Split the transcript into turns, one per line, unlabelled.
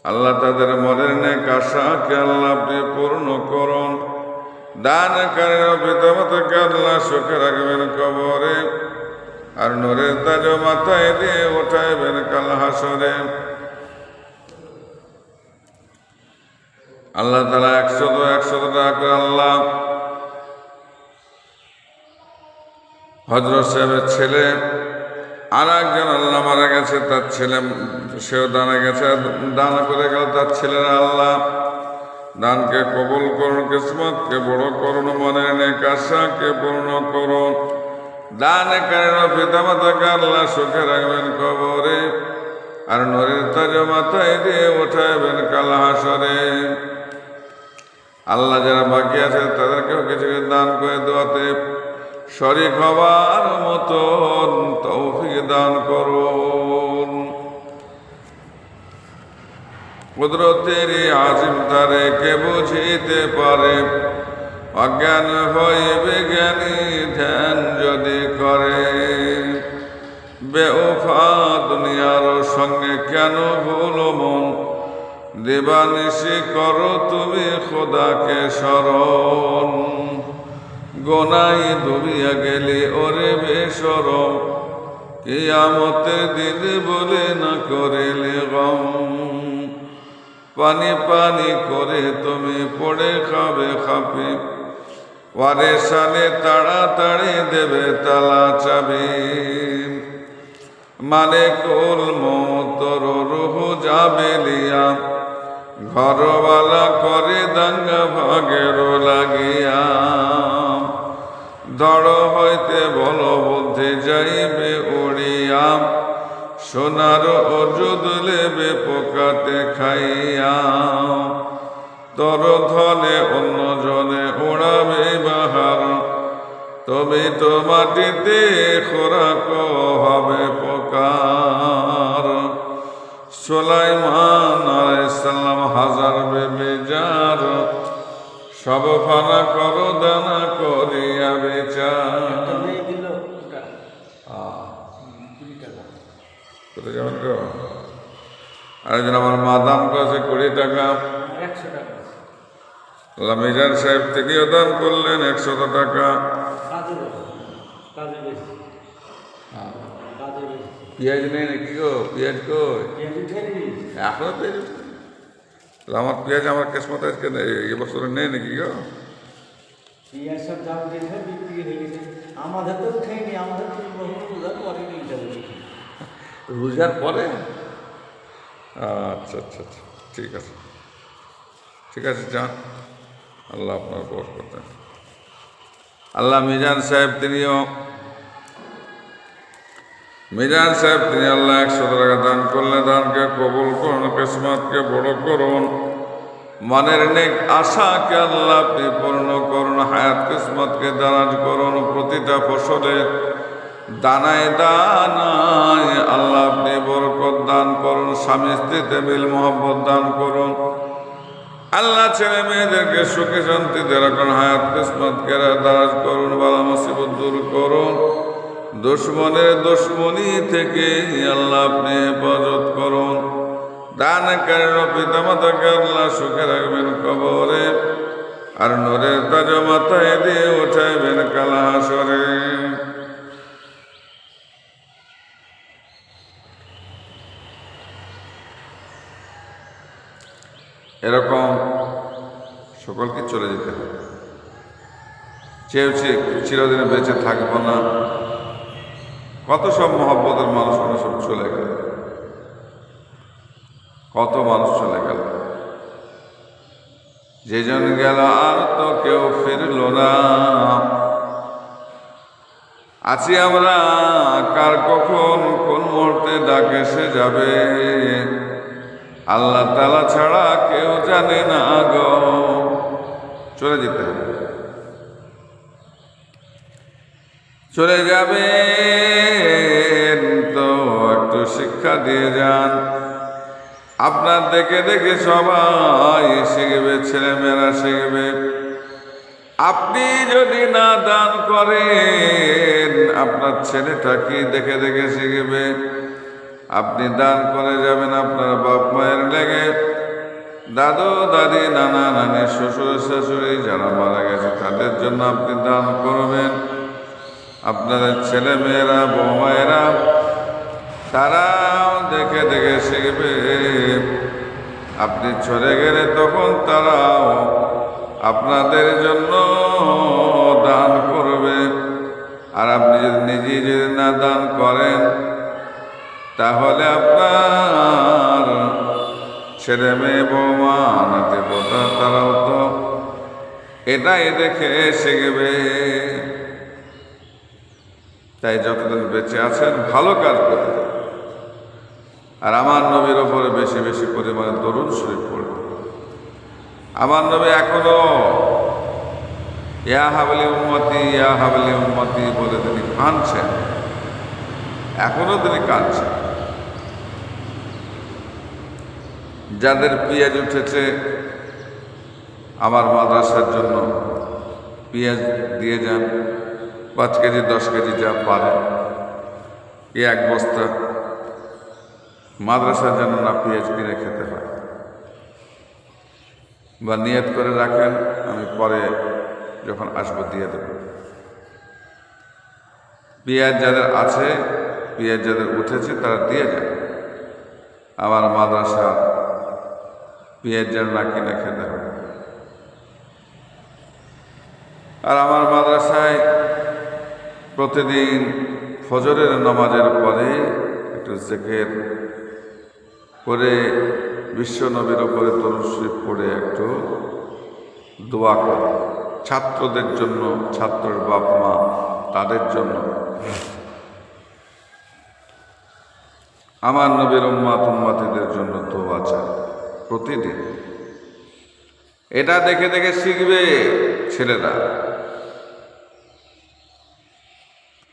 আল্লাহ তাদের মনের নেক আশাকে আল্লাহ আপনি পূর্ণ করুন। দানকারীর পিতামাতাকে আল্লাহ সুখে রাখবেন কবরে, আর নূরের তাজ মাথায় দিয়ে উঠাইবেন কাল হাসরে। আল্লাহ তাআলা 100 টাকা করে আল্লাহ হযরত সাহেবের ছেলে আর একজন আল্লাহ মারা গেছে, তার ছেলে সেও দানে গেছে, দান করে গেল তার ছেলেরা। আল্লাহ দানকে কবুল করুন, কিসমতকে বড় করুন, মনের নেক আশাকে পূর্ণ করুন। দানকারীর পিতামাতাকে আল্লাহ সুখে রাখবেন কবরে, আর নূরের তাজ মাথায় দিয়ে উঠাইবেন কাল হাসরে। আল্লাহ যারা বাকি আছে তাদেরকেও কিছু দান করে দোয়াতে শরীক হবার মতন তৌফিক দান করুন। কুদরতের আজিম তারে কে বুঝিতে পারে, অজ্ঞান হইবে জ্ঞানী ধ্যান যদি করে। বেওফা দুনিয়ার সঙ্গে কেন ভুলো মন, দিবানিশি করো তুমি খোদাকে স্মরণ। গোনাই ডুবিয়া গেলি ওরে বেশরম, কিয়ামতের দিন বলে না করিলে গম। পানি পানি করে তুমি পড়ে খাবে খাপে, ওয়ারে সালে তাড়াতাড়ি দেবে তালা চাবি। মালিকুল মৌতর রুহ যাবে লিয়া, ঘরওয়ালা করে দাঙ্গা ভাগের লাগিয়া। ধড় হইতে বল বুদ্ধি যাইবে উড়িয়া, সোনার অজুদ লেবে পোকাতে খাইয়া। তর ধনে অন্য জনে উড়াবে বাহার, তবে তো মাটিতে খোরাক হবে পোকার। সুলাইমান আলাইহিস সালাম হাজার বেবিচার, সব ফানা করো দানা করিয়া বিচার। কোথায় যাবেন গো? আরেকজন আমার মাদাম কাছে 20 টাকা, মিজান সাহেব থেকেও দান করলেন 100 টাকা। পেঁয়াজ নেই নাকি গো? পেঁয়াজ কই? এখনো পেঁয়াজ? আমার পেঁয়াজ আমার কিসমত আজকে এবছরে নেই নাকি গো? রোজার পরে? আচ্ছা আচ্ছা আচ্ছা, ঠিক আছে ঠিক আছে, যান, আল্লাহ আপনার বর করতেন। আল্লাহ মিজান সাহেব তিনি আল্লাহ 100 টাকা দান করলে দানকে কবুল করুন, কিসমতকে বড় করুন, মনের নেক আশাকে আল্লাহ আপনি পূর্ণ করুন, হায়াত কিসমতকে দারাজ করুন। প্রতিটা ফসলের দানায় দানায় আল্লাহ আপনি বরকত দান করুন, স্বামী স্ত্রীতে মিল মোহাব্বত দান করুন। আল্লাহ ছেলে মেয়েদেরকে সুখে শান্তিতে রাখুন, হায়াত কিসমতকে দারাজ করুন, বালা মুসিবত দূর করুন। দুশ্মনের দুশ্মনী থেকে আল্লাহ আপনি হেফাজত করুন। দানকারীর পিতামাতাকে আল্লাহ সুখে রাখবেন কবরে, আর নূরের তাজ মাথায় দিয়ে উঠাইবেন কাল হাসরে। এরকম সকলকে চলে যেতে হবে। চেয়েছি চিরদিনে বেঁচে থাকবো না, কত সব মহব্বতের মানুষগুলো সব চলে গেল, কত মানুষ চলে গেল। যেজন গেল আর তো কেউ ফিরল না। আছি আমরা, কার কখন কোন মুহূর্তে ডাকে সে যাবে, আল্লাহ তাআলা ছাড়া কেউ জানে না গো। চলে যেতে হবে, চলে যাবে তো একটু শিক্ষা দিয়ে যান। আপনার দেখে দেখে সবাই শিখবে, ছেলেমেয়েরা শিখবে। আপনি যদি না দান করেন, আপনার ছেলেটা কি দেখে দেখে শিখবে? আপনি দান করে যাবেন আপনার বাপ মায়ের লেগে, দাদু দাদি নানা নানি শ্বশুর শাশুড়ি যারা মারা গেছে তাদের জন্য আপনি দান করবেন। আপনাদের ছেলে মেয়েরা বৌমায়েরা তারাও দেখে দেখে শিখবে। আপনি চলে গেলে তখন তারাও আপনাদের জন্য দান করবে। আর আপনি যদি নিজেই যদি না দান করেন তাহলে আপনার ছেলে মেয়ে বৌমা নাতি পোতা তারাও তো এটাই দেখে শিখবে। তাই যতদিন বেঁচে আছেন ভালো কাজ করতে, আর আমার নবীর ওপরে বেশি বেশি পরিমাণে দরুদ শরীফ পড়বে। আমার নবী এখনো ইয়া হাবলি উম্মতি ইয়া হাবলি উম্মতি বলে তিনি কাঁদছেন, এখনো তিনি কাঁদছেন। যাদের পেঁয়াজ উঠেছে আমার মাদ্রাসার জন্য পেঁয়াজ দিয়ে যান, 5 কেজি 10 কেজি যা পারে, এক বস্তা, মাদ্রাসার জন্য না পেঁয়াজ কিনে খেতে হয়। বা নিয়ত করে রাখেন আমি পরে যখন আসবো দিয়ে দেব। পেঁয়াজ যাদের আছে, পেঁয়াজ যাদের উঠেছে তারা দিয়ে যান। আমার মাদ্রাসা পেঁয়াজ যেন না কিনে খেতে হবে। আর আমার মাদ্রাসায় প্রতিদিন ফজরের নামাজের পরে একটু জিকির করে বিশ্ব নবীর ওপরে দরুদ শরীফ পড়ে একটু দোয়া করে, ছাত্রদের জন্য, ছাত্রের বাপ মা তাদের জন্য, আমার নবীর উম্মাত উম্মাতিদের জন্য দোয়া চাই প্রতিদিন। এটা দেখে দেখে শিখবে ছেলেরা।